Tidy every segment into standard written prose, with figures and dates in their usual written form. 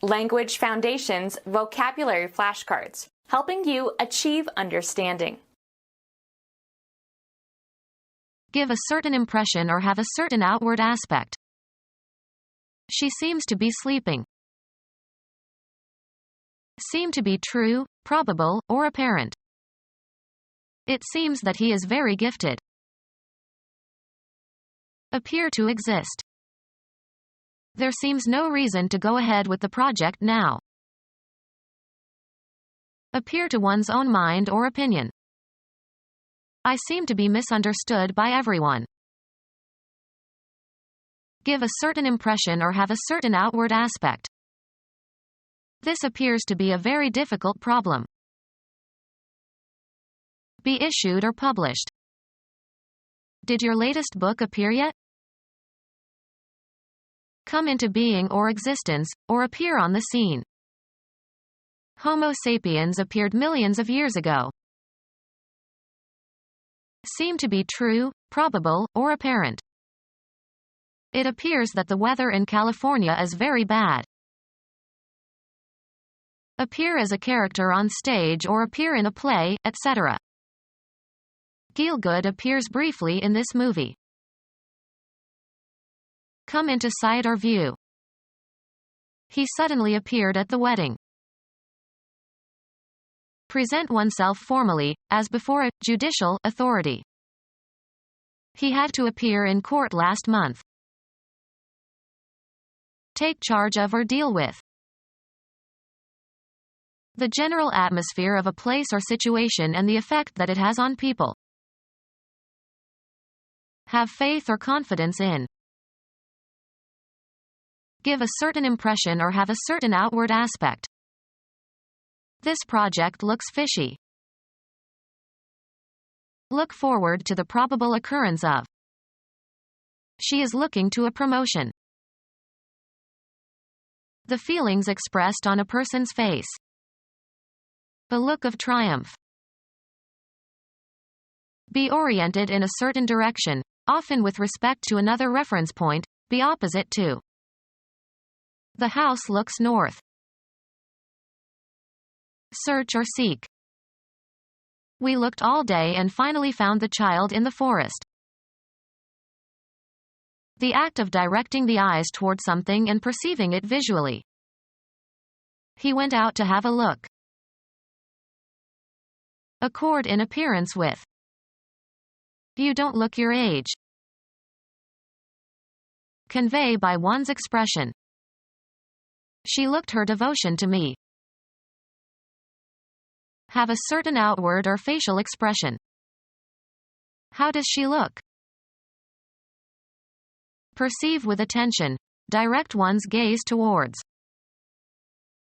Language Foundations Vocabulary Flashcards, helping you achieve understanding. Give a certain impression or have a certain outward aspect. She seems to be sleeping. Seem to be true, probable, or apparent. It seems that he is very gifted. Appear to exist. There seems no reason to go ahead with the project now. Appear to one's own mind or opinion. I seem to be misunderstood by everyone. Give a certain impression or have a certain outward aspect. This appears to be a very difficult problem. Be issued or published. Did your latest book appear yet? Come into being or existence, or appear on the scene. Homo sapiens appeared millions of years ago. Seem to be true, probable, or apparent. It appears that the weather in California is very bad. Appear as a character on stage or appear in a play, etc. Gielgud appears briefly in this movie. Come into sight or view. He suddenly appeared at the wedding. Present oneself formally, as before a judicial authority. He had to appear in court last month. Take charge of or deal with. The general atmosphere of a place or situation and the effect that it has on people. Have faith or confidence in. Give a certain impression or have a certain outward aspect. This project looks fishy. Look forward to the probable occurrence of. She is looking to a promotion. The feelings expressed on a person's face. A look of triumph. Be oriented in a certain direction, often with respect to another reference point, be opposite to. The house looks north. Search or seek. We looked all day and finally found the child in the forest. The act of directing the eyes toward something and perceiving it visually. He went out to have a look. Accord in appearance with. You don't look your age. Convey by one's expression. She looked her devotion to me. Have a certain outward or facial expression. How does she look? Perceive with attention. Direct one's gaze towards.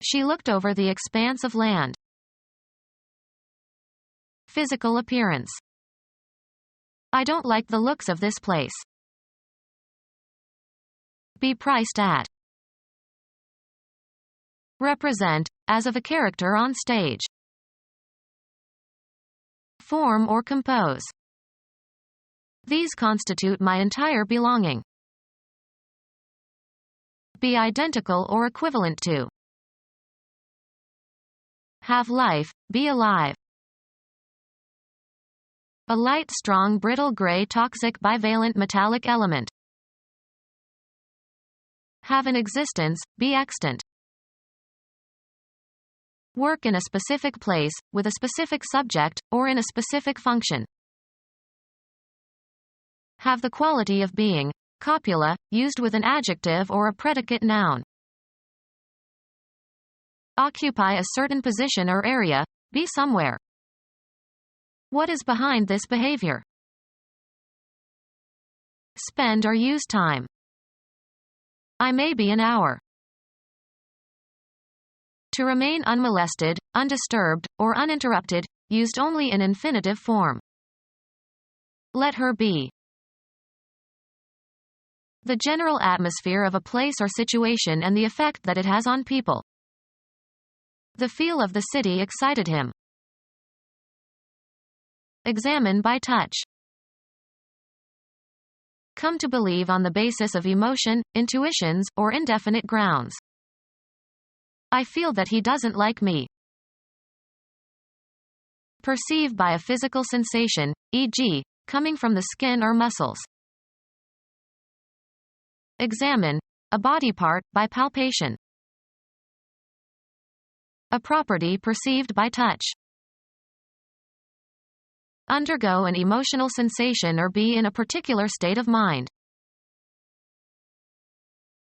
She looked over the expanse of land. Physical appearance. I don't like the looks of this place. Be priced at. Represent, as of a character on stage. Form or compose. These constitute my entire belonging. Be identical or equivalent to. Have life, be alive. A light, strong, brittle gray toxic bivalent metallic element. Have an existence, be extant. Work in a specific place, with a specific subject, or in a specific function. Have the quality of being. Copula, used with an adjective or a predicate noun. Occupy a certain position or area, be somewhere. What is behind this behavior? Spend or use time. I may be an hour. To remain unmolested, undisturbed, or uninterrupted, used only in infinitive form. Let her be. The general atmosphere of a place or situation and the effect that it has on people. The feel of the city excited him. Examine by touch. Come to believe on the basis of emotion, intuitions, or indefinite grounds. I feel that he doesn't like me. Perceive by a physical sensation, e.g., coming from the skin or muscles. Examine a body part by palpation. A property perceived by touch. Undergo an emotional sensation or be in a particular state of mind.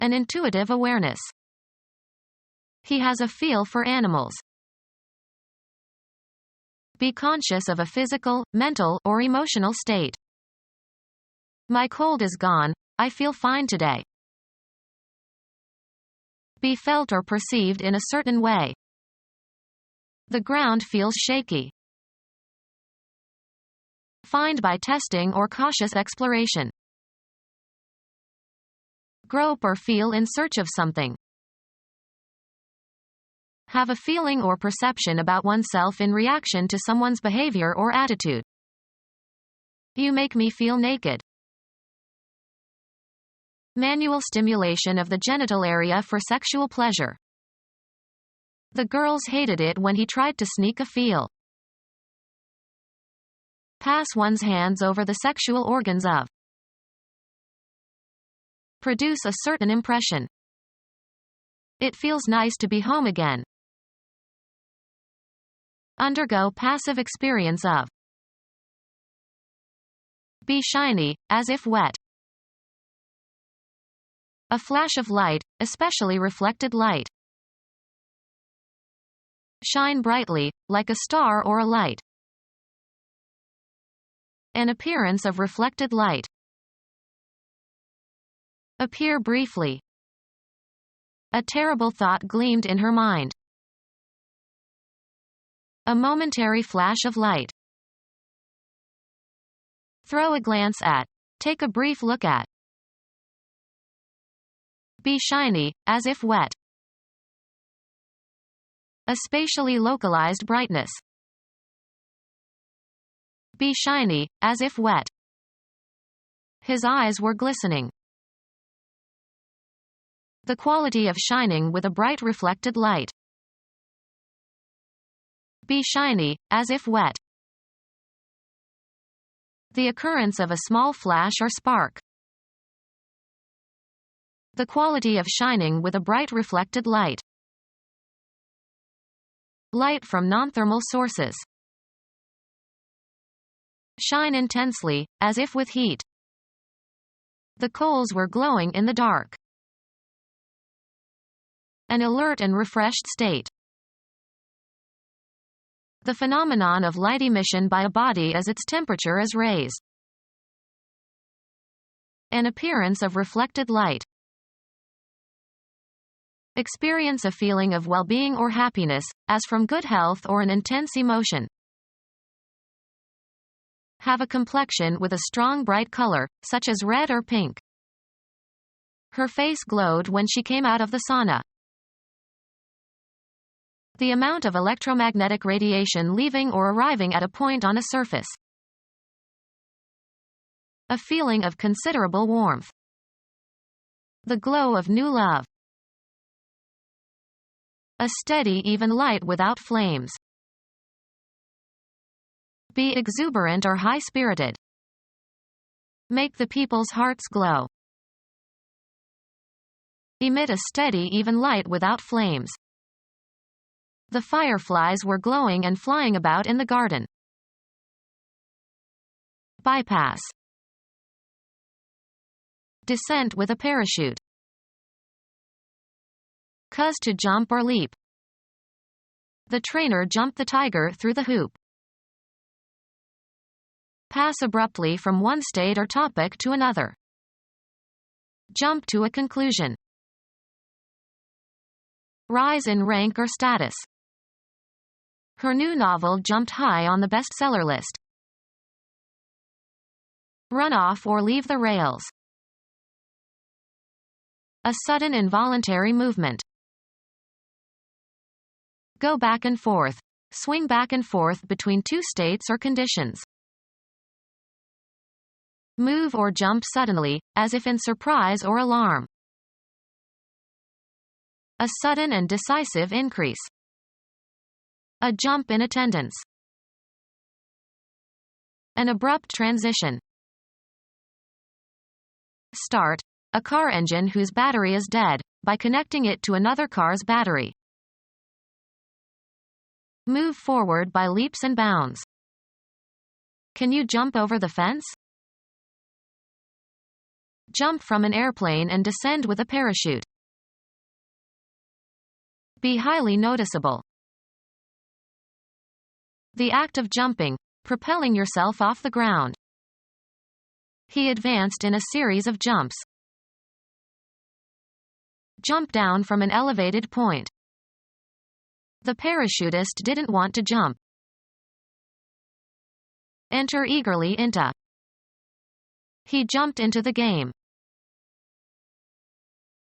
An intuitive awareness. He has a feel for animals. Be conscious of a physical, mental, or emotional state. My cold is gone, I feel fine today. Be felt or perceived in a certain way. The ground feels shaky. Find by testing or cautious exploration. Grope or feel in search of something. Have a feeling or perception about oneself in reaction to someone's behavior or attitude. You make me feel naked. Manual stimulation of the genital area for sexual pleasure. The girls hated it when he tried to sneak a feel. Pass one's hands over the sexual organs of. Produce a certain impression. It feels nice to be home again. Undergo passive experience of. Be shiny, as if wet. A flash of light, especially reflected light. Shine brightly, like a star or a light. An appearance of reflected light. Appear briefly. A terrible thought gleamed in her mind. A momentary flash of light. Throw a glance at. Take a brief look at. Be shiny, as if wet. A spatially localized brightness. Be shiny, as if wet. His eyes were glistening. The quality of shining with a bright reflected light. Be shiny, as if wet. The occurrence of a small flash or spark. The quality of shining with a bright reflected light. Light from non-thermal sources. Shine intensely, as if with heat. The coals were glowing in the dark. An alert and refreshed state. The phenomenon of light emission by a body as its temperature is raised. An appearance of reflected light. Experience a feeling of well-being or happiness, as from good health or an intense emotion. Have a complexion with a strong bright color, such as red or pink. Her face glowed when she came out of the sauna. The amount of electromagnetic radiation leaving or arriving at a point on a surface. A feeling of considerable warmth. The glow of new love. A steady even light without flames. Be exuberant or high-spirited. Make the people's hearts glow. Emit a steady even light without flames. The fireflies were glowing and flying about in the garden. Bypass. Descent with a parachute. Cause to jump or leap. The trainer jumped the tiger through the hoop. Pass abruptly from one state or topic to another. Jump to a conclusion. Rise in rank or status. Her new novel jumped high on the bestseller list. Run off or leave the rails. A sudden involuntary movement. Go back and forth. Swing back and forth between two states or conditions. Move or jump suddenly, as if in surprise or alarm. A sudden and decisive increase. A jump in attendance. An abrupt transition. Start. A car engine whose battery is dead, by connecting it to another car's battery. Move forward by leaps and bounds. Can you jump over the fence? Jump from an airplane and descend with a parachute. Be highly noticeable. The act of jumping, propelling yourself off the ground. He advanced in a series of jumps. Jump down from an elevated point. The parachutist didn't want to jump. Enter eagerly into. He jumped into the game.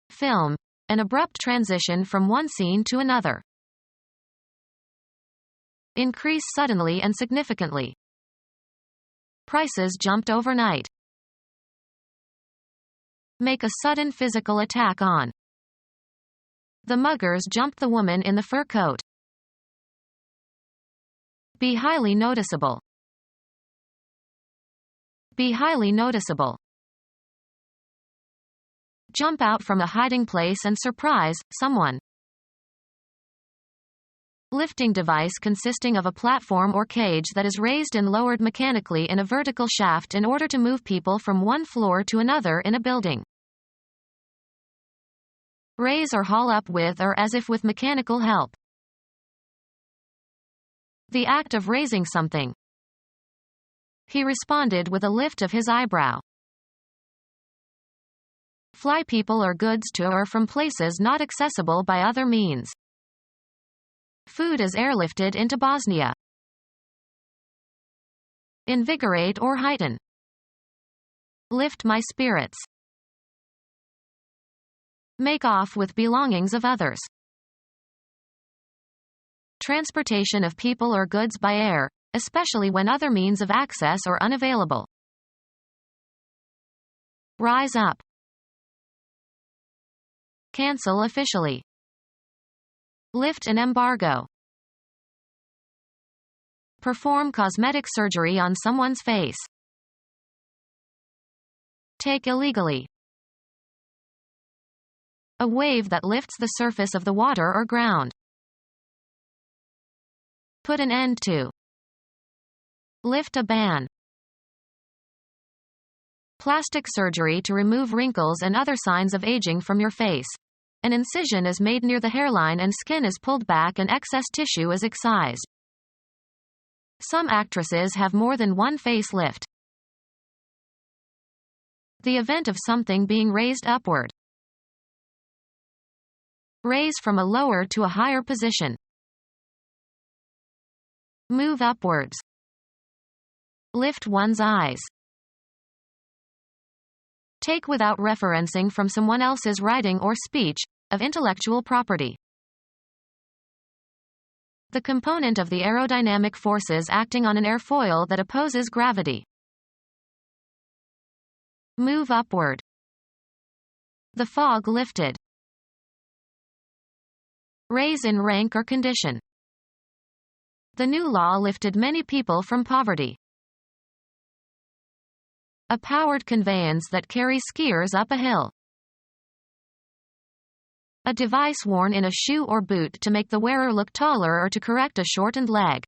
Film. An abrupt transition from one scene to another. Increase suddenly and significantly. Prices jumped overnight. Make a sudden physical attack on. The muggers jumped the woman in the fur coat. Be highly noticeable. Be highly noticeable. Jump out from a hiding place and surprise someone. Lifting device consisting of a platform or cage that is raised and lowered mechanically in a vertical shaft in order to move people from one floor to another in a building. Raise or haul up with or as if with mechanical help. The act of raising something. He responded with a lift of his eyebrow. Fly people or goods to or from places not accessible by other means. Food is airlifted into Bosnia. Invigorate or heighten. Lift my spirits. Make off with belongings of others. Transportation of people or goods by air, especially when other means of access are unavailable. Rise up. Cancel officially. Lift an embargo. Perform cosmetic surgery on someone's face. Take illegally. A wave that lifts the surface of the water or ground. Put an end to. Lift a ban. Plastic surgery to remove wrinkles and other signs of aging from your face. An incision is made near the hairline and skin is pulled back and excess tissue is excised. Some actresses have more than one facelift. The event of something being raised upward. Raise from a lower to a higher position. Move upwards. Lift one's eyes. Take without referencing from someone else's writing or speech, of intellectual property. The component of the aerodynamic forces acting on an airfoil that opposes gravity. Move upward. The fog lifted. Raise in rank or condition. The new law lifted many people from poverty. A powered conveyance that carries skiers up a hill. A device worn in a shoe or boot to make the wearer look taller or to correct a shortened leg.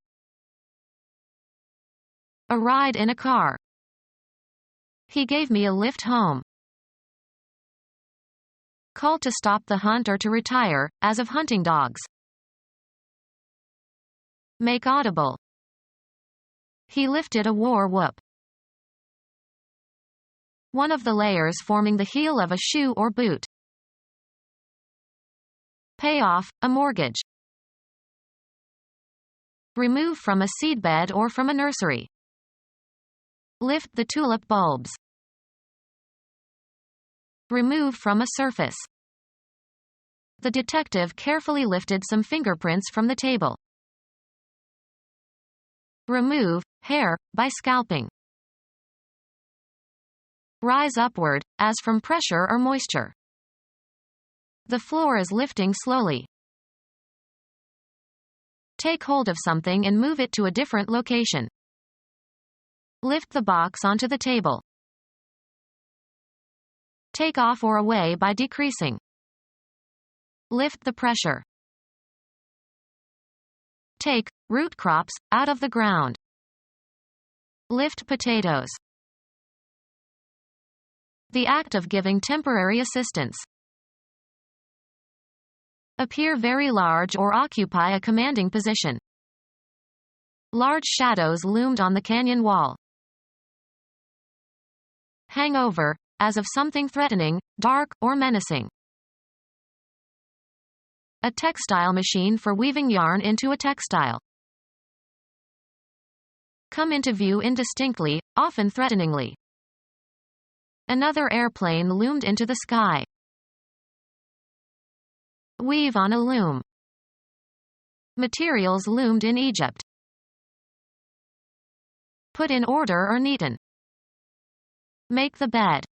A ride in a car. He gave me a lift home. Call to stop the hunt or to retire, as of hunting dogs. Make audible. He lifted a war whoop. One of the layers forming the heel of a shoe or boot. Pay off, a mortgage. Remove from a seedbed or from a nursery. Lift the tulip bulbs. Remove from a surface. The detective carefully lifted some fingerprints from the table. Remove, hair, by scalping. Rise upward, as from pressure or moisture. The floor is lifting slowly. Take hold of something and move it to a different location. Lift the box onto the table. Take off or away by decreasing. Lift the pressure. Take root crops out of the ground. Lift potatoes. The act of giving temporary assistance. Appear very large or occupy a commanding position. Large shadows loomed on the canyon wall. Hang over, as of something threatening, dark, or menacing. A textile machine for weaving yarn into a textile. Come into view indistinctly, often threateningly. Another airplane loomed into the sky. Weave on a loom. Materials loomed in Egypt. Put in order or neaten. Make the bed.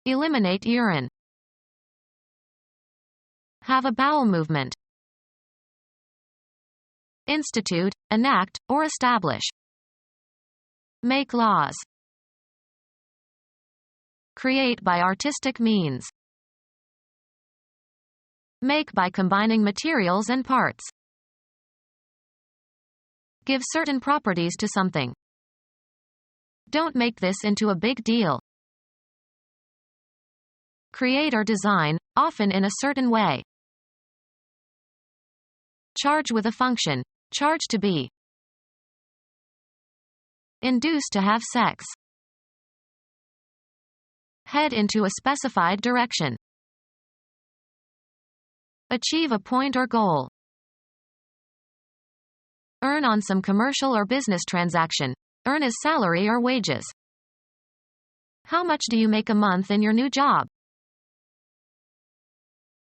Eliminate urine. Have a bowel movement. Institute, enact, or establish. Make laws. Create by artistic means. Make by combining materials and parts. Give certain properties to something. Don't make this into a big deal. Create or design, often in a certain way. Charge with a function. Charge to be. Induce to have sex. Head into a specified direction. Achieve a point or goal. Earn on some commercial or business transaction. Earn as salary or wages. How much do you make a month in your new job?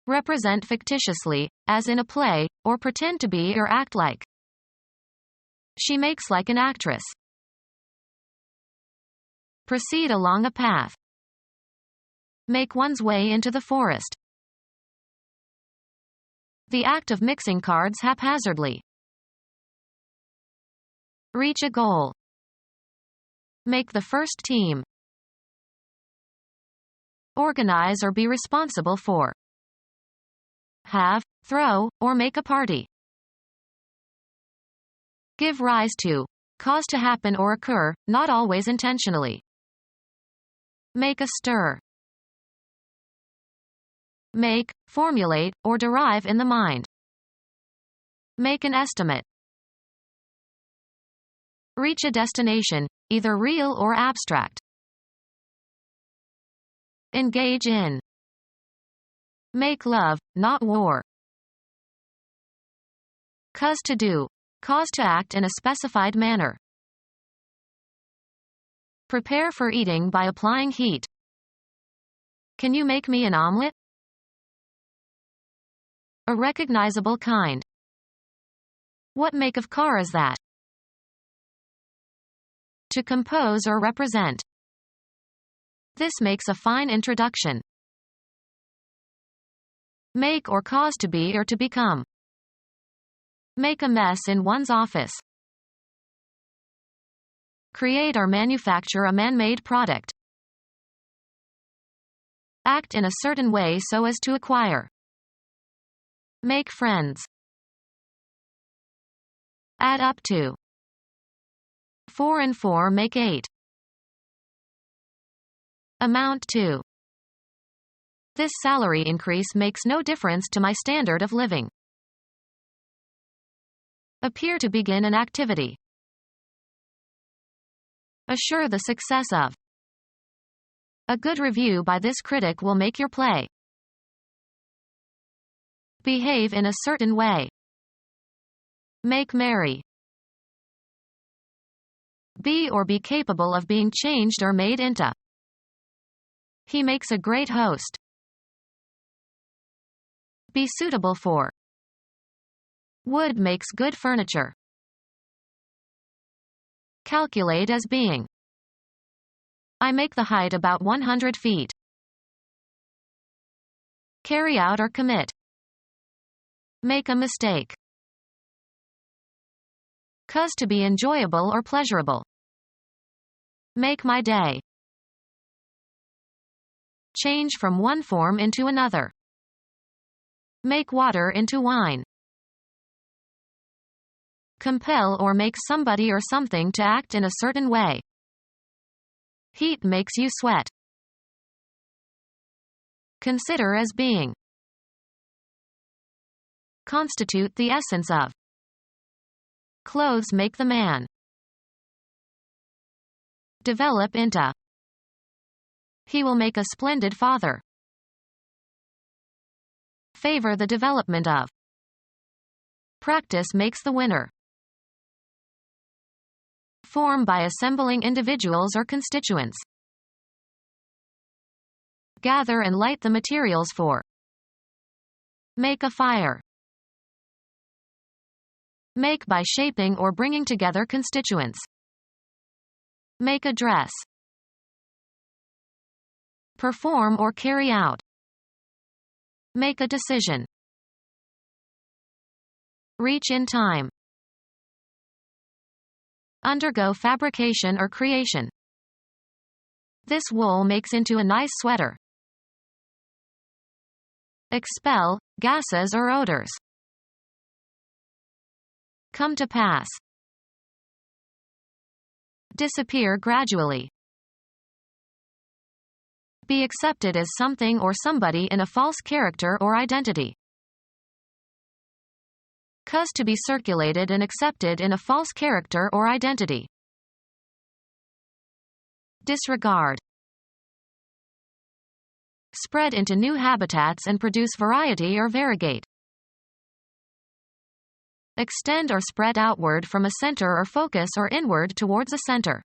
Represent fictitiously, as in a play, or pretend to be or act like. She makes like an actress. Proceed along a path. Make one's way into the forest. The act of mixing cards haphazardly. Reach a goal. Make the first team. Organize or be responsible for. Have, throw, or make a party. Give rise to. Cause to happen or occur, not always intentionally. Make a stir. Make, formulate, or derive in the mind. Make an estimate. Reach a destination, either real or abstract. Engage in. Make love, not war. Cause to do. Cause to act in a specified manner. Prepare for eating by applying heat. Can you make me an omelet? A recognizable kind. What make of car is that? To compose or represent. This makes a fine introduction. Make or cause to be or to become. Make a mess in one's office. Create or manufacture a man-made product. Act in a certain way so as to acquire. Make friends. Add up to. 4 and 4 make 8. Amount to. This salary increase makes no difference to my standard of living. Appear to begin an activity. Assure the success of. A good review by this critic will make your play. Behave in a certain way. Make merry. Be or be capable of being changed or made into. He makes a great host. Be suitable for. Wood makes good furniture. Calculate as being. I make the height about 100 feet. Carry out or commit. Make a mistake. Cause to be enjoyable or pleasurable. Make my day. Change from one form into another. Make water into wine. Compel or make somebody or something to act in a certain way. Heat makes you sweat. Consider as being. Constitute the essence of. Clothes make the man. Develop into. He will make a splendid father. Favor the development of. Practice makes the winner. Form by assembling individuals or constituents. Gather and light the materials for. Make a fire. Make by shaping or bringing together constituents. Make a dress. Perform or carry out. Make a decision. Reach in time. Undergo fabrication or creation. This wool makes into a nice sweater. Expel, gases or odors. Come to pass. Disappear gradually. Be accepted as something or somebody in a false character or identity. Cause to be circulated and accepted in a false character or identity. Disregard. Spread into new habitats and produce variety or variegate. Extend or spread outward from a center or focus or inward towards a center.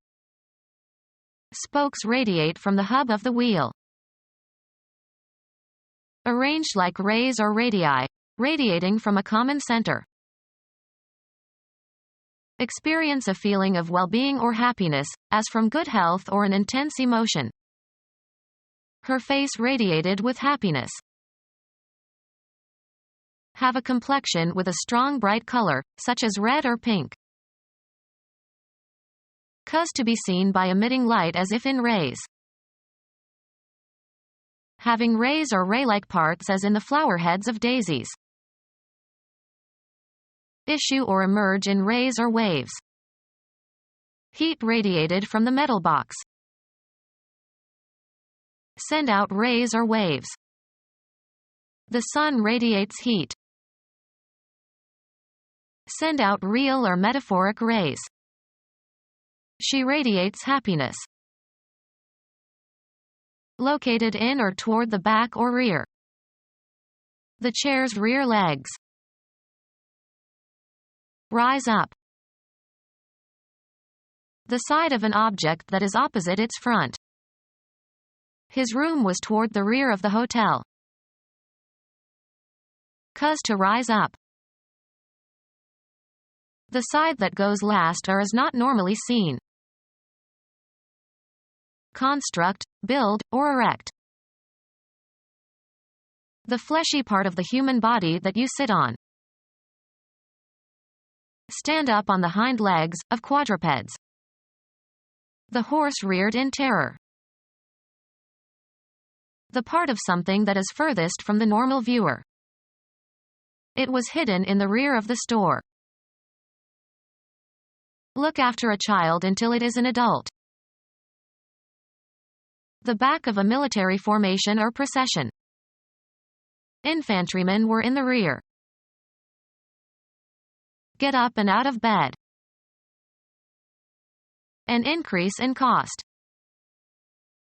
Spokes radiate from the hub of the wheel. Arranged like rays or radii, radiating from a common center. Experience a feeling of well-being or happiness, as from good health or an intense emotion. Her face radiated with happiness. Have a complexion with a strong bright color, such as red or pink. Cause to be seen by emitting light as if in rays. Having rays or ray-like parts as in the flower heads of daisies. Issue or emerge in rays or waves. Heat radiated from the metal box. Send out rays or waves. The sun radiates heat. Send out real or metaphoric rays. She radiates happiness. Located in or toward the back or rear. The chair's rear legs. Rise up. The side of an object that is opposite its front. His room was toward the rear of the hotel. Cause to rise up. The side that goes last or is not normally seen. Construct, build, or erect. The fleshy part of the human body that you sit on. Stand up on the hind legs, of quadrupeds. The horse reared in terror. The part of something that is furthest from the normal viewer. It was hidden in the rear of the store. Look after a child until it is an adult. The back of a military formation or procession. Infantrymen were in the rear. Get up and out of bed. An increase in cost.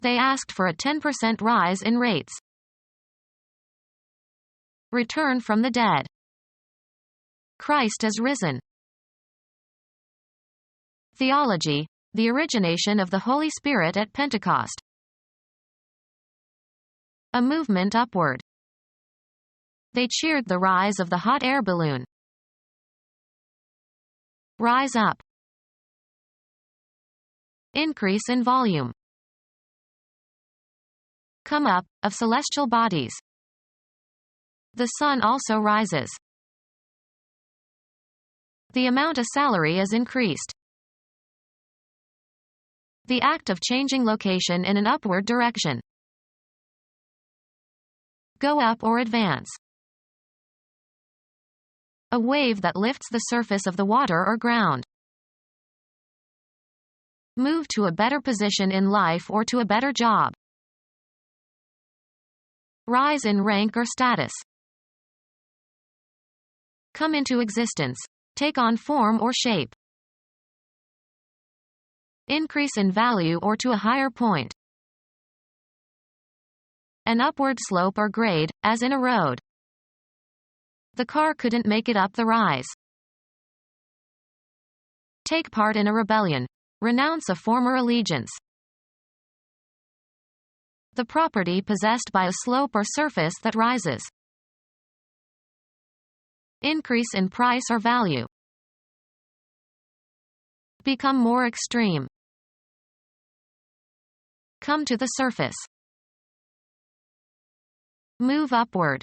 They asked for a 10% rise in rates. Return from the dead. Christ is risen. Theology, the origination of the Holy Spirit at Pentecost. A movement upward. They cheered the rise of the hot air balloon. Rise up. Increase in volume. Come up, of celestial bodies. The sun also rises. The amount of salary is increased. The act of changing location in an upward direction. Go up or advance. A wave that lifts the surface of the water or ground. Move to a better position in life or to a better job. Rise in rank or status. Come into existence. Take on form or shape. Increase in value or to a higher point. An upward slope or grade, as in a road. The car couldn't make it up the rise. Take part in a rebellion. Renounce a former allegiance. The property possessed by a slope or surface that rises. Increase in price or value. Become more extreme. Come to the surface. Move upward.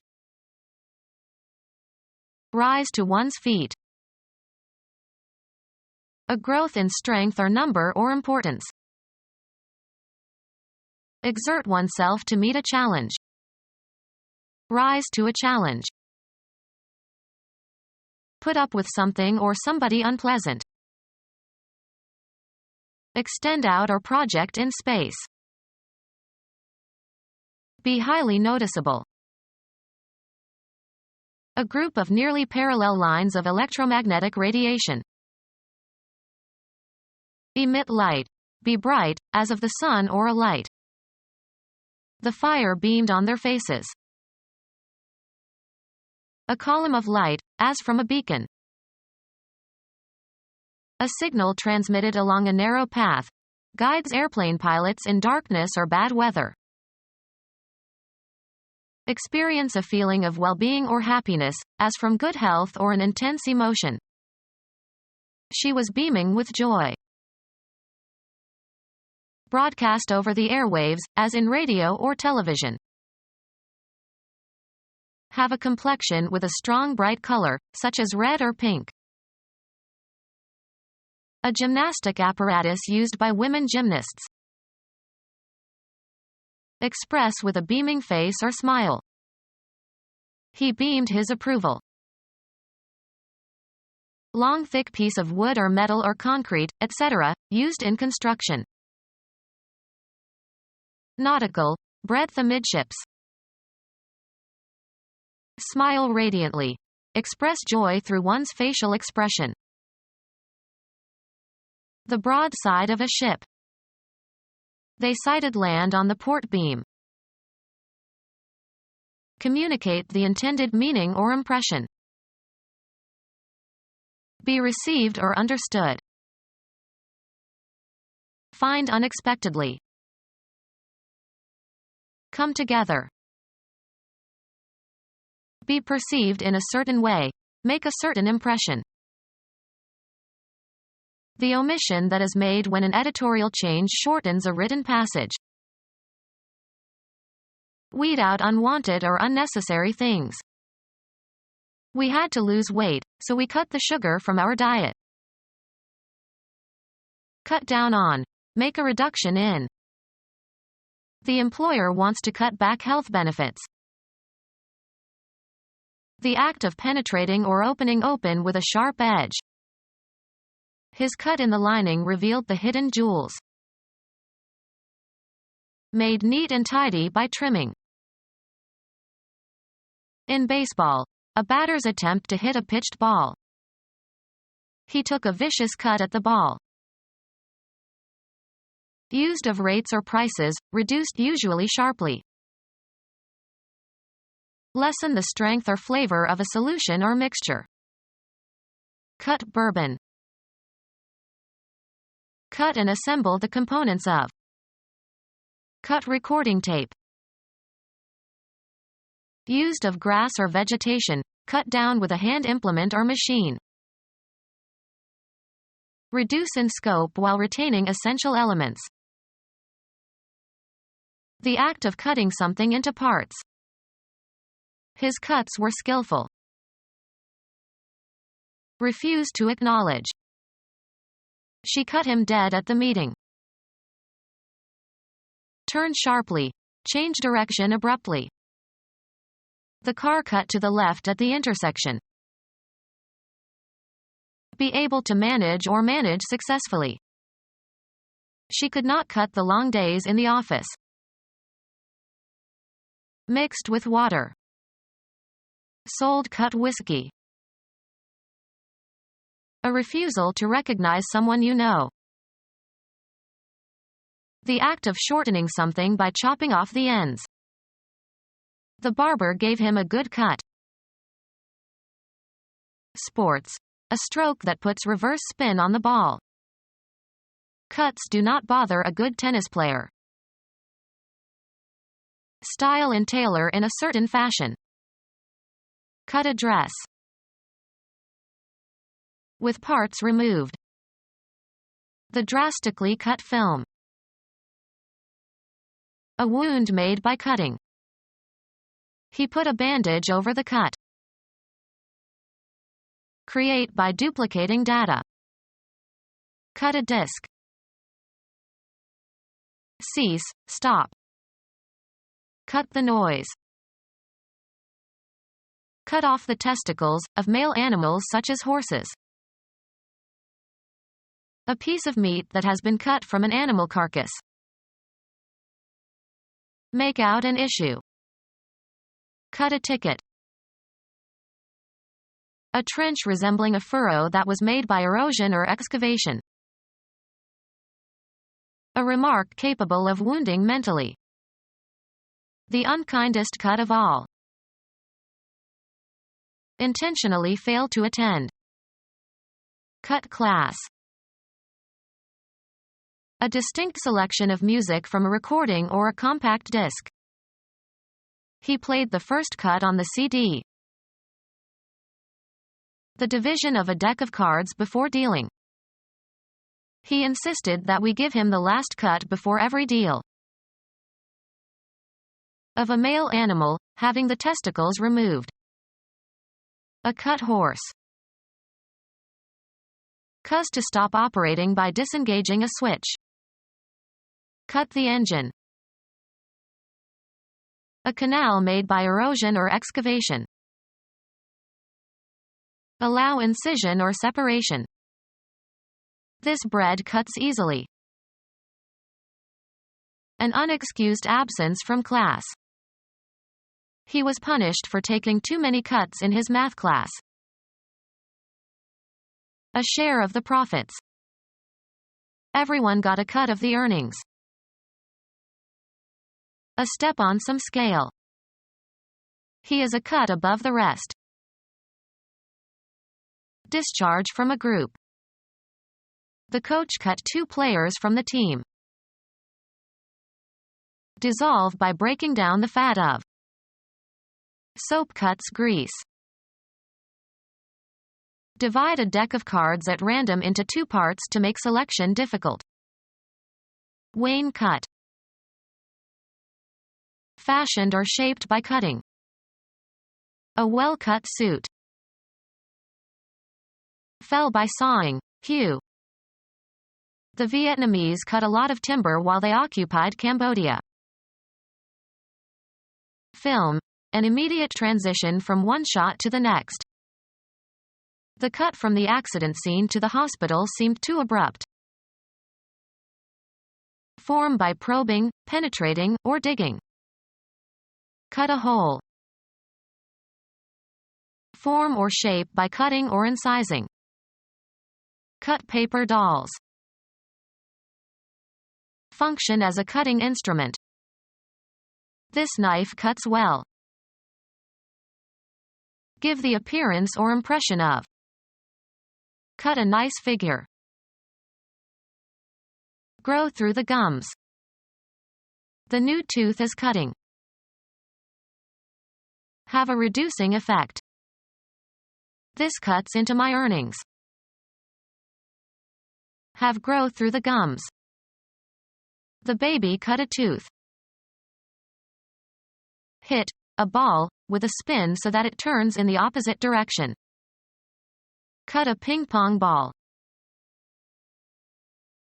Rise to one's feet. A growth in strength or number or importance. Exert oneself to meet a challenge. Rise to a challenge. Put up with something or somebody unpleasant. Extend out or project in space. Be highly noticeable. A group of nearly parallel lines of electromagnetic radiation. Emit light. Be bright, as of the sun or a light. The fire beamed on their faces. A column of light, as from a beacon. A signal transmitted along a narrow path. Guides airplane pilots in darkness or bad weather. Experience a feeling of well-being or happiness, as from good health or an intense emotion. She was beaming with joy. Broadcast over the airwaves, as in radio or television. Have a complexion with a strong bright color, such as red or pink. A gymnastic apparatus used by women gymnasts. Express with a beaming face or smile. He beamed his approval. Long thick piece of wood or metal or concrete, etc., used in construction. Nautical, breadth amidships. Smile radiantly. Express joy through one's facial expression. The broad side of a ship. They sighted land on the port beam. Communicate the intended meaning or impression. Be received or understood. Find unexpectedly. Come together. Be perceived in a certain way. Make a certain impression. The omission that is made when an editorial change shortens a written passage. Weed out unwanted or unnecessary things. We had to lose weight, so we cut the sugar from our diet. Cut down on. Make a reduction in. The employer wants to cut back health benefits. The act of penetrating or opening open with a sharp edge. His cut in the lining revealed the hidden jewels. Made neat and tidy by trimming. In baseball, a batter's attempt to hit a pitched ball. He took a vicious cut at the ball. Used of rates or prices, reduced usually sharply. Lessen the strength or flavor of a solution or mixture. Cut bourbon. Cut and assemble the components of. Cut recording tape. Used of grass or vegetation, cut down with a hand implement or machine. Reduce in scope while retaining essential elements. The act of cutting something into parts. His cuts were skillful. Refuse to acknowledge. She cut him dead at the meeting. Turn sharply. Change direction abruptly. The car cut to the left at the intersection. Be able to manage or manage successfully. She could not cut the long days in the office. Mixed with water. Sold cut whiskey. A refusal to recognize someone you know. The act of shortening something by chopping off the ends. The barber gave him a good cut. Sports. A stroke that puts reverse spin on the ball. Cuts do not bother a good tennis player. Style and tailor in a certain fashion. Cut a dress. With parts removed. The drastically cut film. A wound made by cutting. He put a bandage over the cut. Create by duplicating data. Cut a disk. Cease, stop. Cut the noise. Cut off the testicles of male animals such as horses. A piece of meat that has been cut from an animal carcass. Make out an issue. Cut a ticket. A trench resembling a furrow that was made by erosion or excavation. A remark capable of wounding mentally. The unkindest cut of all. Intentionally fail to attend. Cut class. A distinct selection of music from a recording or a compact disc. He played the first cut on the CD. The division of a deck of cards before dealing. He insisted that we give him the last cut before every deal. Of a male animal, having the testicles removed. A cut horse. Cuss to stop operating by disengaging a switch. Cut the engine. A canal made by erosion or excavation. Allow incision or separation. This bread cuts easily. An unexcused absence from class. He was punished for taking too many cuts in his math class. A share of the profits. Everyone got a cut of the earnings. A step on some scale. He is a cut above the rest. Discharge from a group. The coach cut 2 players from the team. Dissolve by breaking down the fat of. Soap cuts grease. Divide a deck of cards at random into 2 parts to make selection difficult. Wayne cut. Fashioned or shaped by cutting. A well-cut suit. Fell by sawing, hew. The Vietnamese cut a lot of timber while they occupied Cambodia. Film. An immediate transition from one shot to the next. The cut from the accident scene to the hospital seemed too abrupt. Form by probing, penetrating, or digging. Cut a hole. Form or shape by cutting or incising. Cut paper dolls. Function as a cutting instrument. This knife cuts well. Give the appearance or impression of. Cut a nice figure. Grow through the gums. The new tooth is cutting. Have a reducing effect. This cuts into my earnings. Have grow through the gums. The baby cut a tooth. Hit. A ball, with a spin so that it turns in the opposite direction. Cut a ping-pong ball.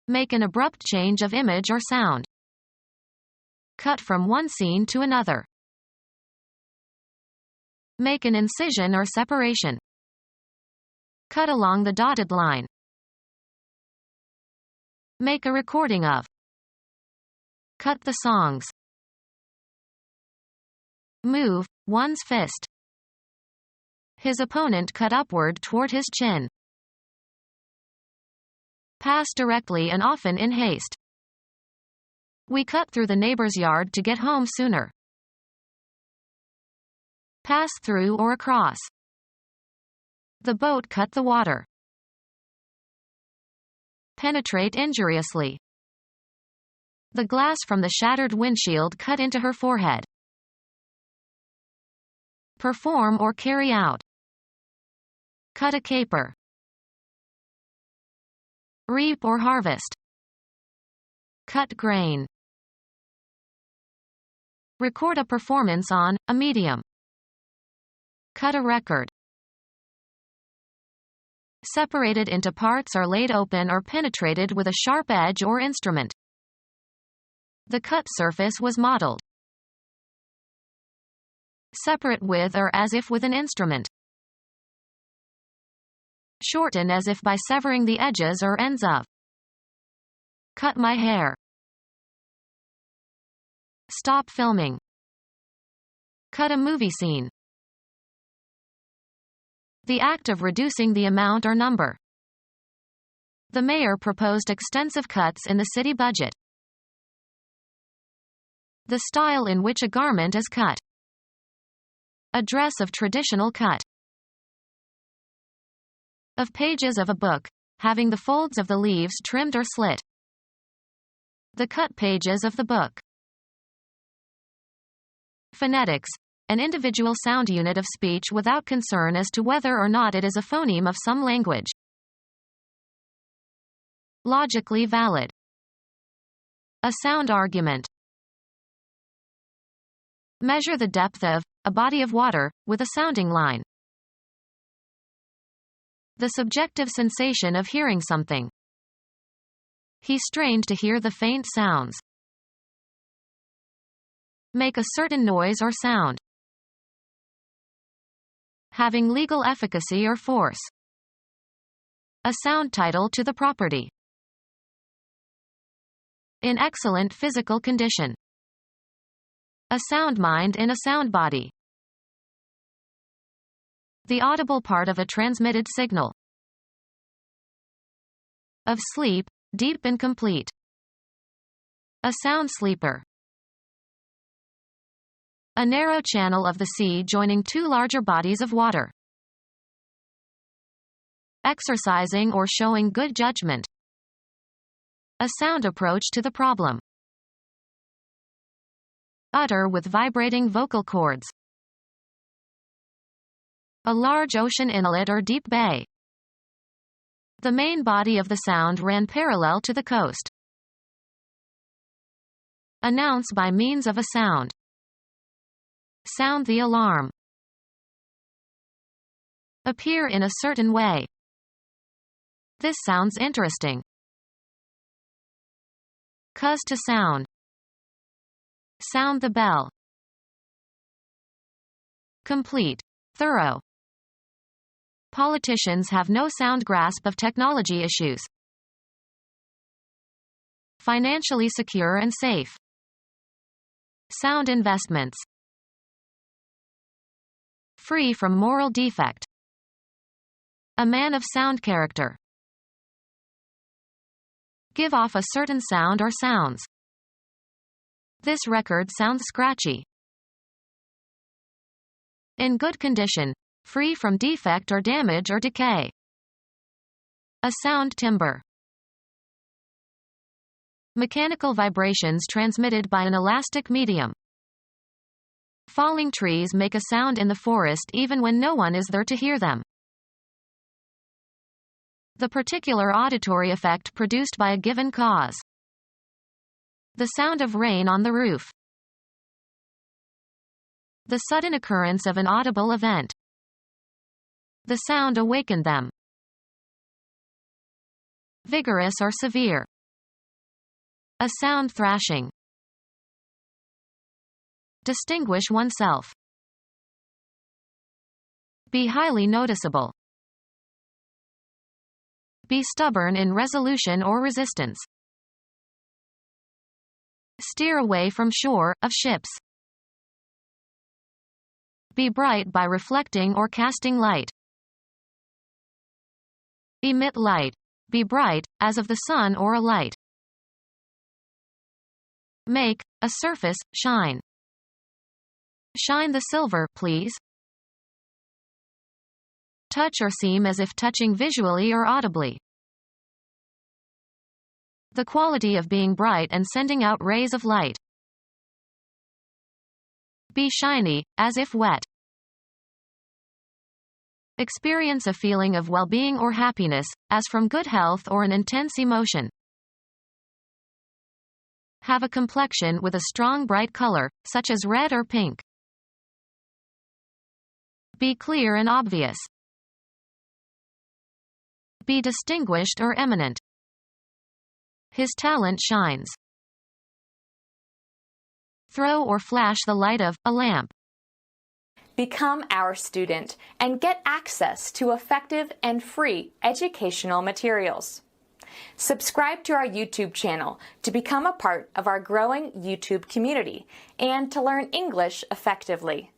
Make an abrupt change of image or sound. Cut from one scene to another. Make an incision or separation. Cut along the dotted line. Make a recording of. Cut the songs. Move one's fist. His opponent cut upward toward his chin. Pass directly and often in haste. We cut through the neighbor's yard to get home sooner. Pass through or across. The boat cut the water. Penetrate injuriously. The glass from the shattered windshield cut into her forehead. Perform or carry out. Cut a caper. Reap or harvest. Cut grain. Record a performance on a medium. Cut a record. Separated into parts or laid open or penetrated with a sharp edge or instrument. The cut surface was modeled. Separate with or as if with an instrument. Shorten as if by severing the edges or ends of. Cut my hair. Stop filming. Cut a movie scene. The act of reducing the amount or number. The mayor proposed extensive cuts in the city budget. The style in which a garment is cut. A dress of traditional cut. Of pages of a book, having the folds of the leaves trimmed or slit. The cut pages of the book. Phonetics, an individual sound unit of speech without concern as to whether or not it is a phoneme of some language. Logically valid. A sound argument. Measure the depth of a body of water with a sounding line. The subjective sensation of hearing something. He strained to hear the faint sounds. Make a certain noise or sound. Having legal efficacy or force. A sound title to the property. In excellent physical condition. A sound mind in a sound body. The audible part of a transmitted signal. Of sleep, deep and complete. A sound sleeper. A narrow channel of the sea joining two larger bodies of water. Exercising or showing good judgment. A sound approach to the problem. Utter with vibrating vocal cords. A large ocean inlet or deep bay. The main body of the sound ran parallel to the coast. Announce by means of a sound. Sound the alarm. Appear in a certain way. This sounds interesting. Cuz to sound. Sound the bell. Complete. Thorough. Politicians have no sound grasp of technology issues. Financially secure and safe. Sound investments. Free from moral defect. A man of sound character. Give off a certain sound or sounds. This record sounds scratchy. In good condition, free from defect or damage or decay. A sound timbre. Mechanical vibrations transmitted by an elastic medium. Falling trees make a sound in the forest even when no one is there to hear them. The particular auditory effect produced by a given cause. The sound of rain on the roof. The sudden occurrence of an audible event. The sound awakened them. Vigorous or severe. A sound thrashing. Distinguish oneself. Be highly noticeable. Be stubborn in resolution or resistance. Steer away from shore, of ships. Be bright by reflecting or casting light. Emit light. Be bright, as of the sun or a light. Make a surface shine. Shine the silver, please. Touch or seem as if touching visually or audibly. The quality of being bright and sending out rays of light. Be shiny, as if wet. Experience a feeling of well-being or happiness, as from good health or an intense emotion. Have a complexion with a strong bright color, such as red or pink. Be clear and obvious. Be distinguished or eminent. His talent shines. Throw or flash the light of a lamp. Become our student and get access to effective and free educational materials. Subscribe to our YouTube channel to become a part of our growing YouTube community and to learn English effectively.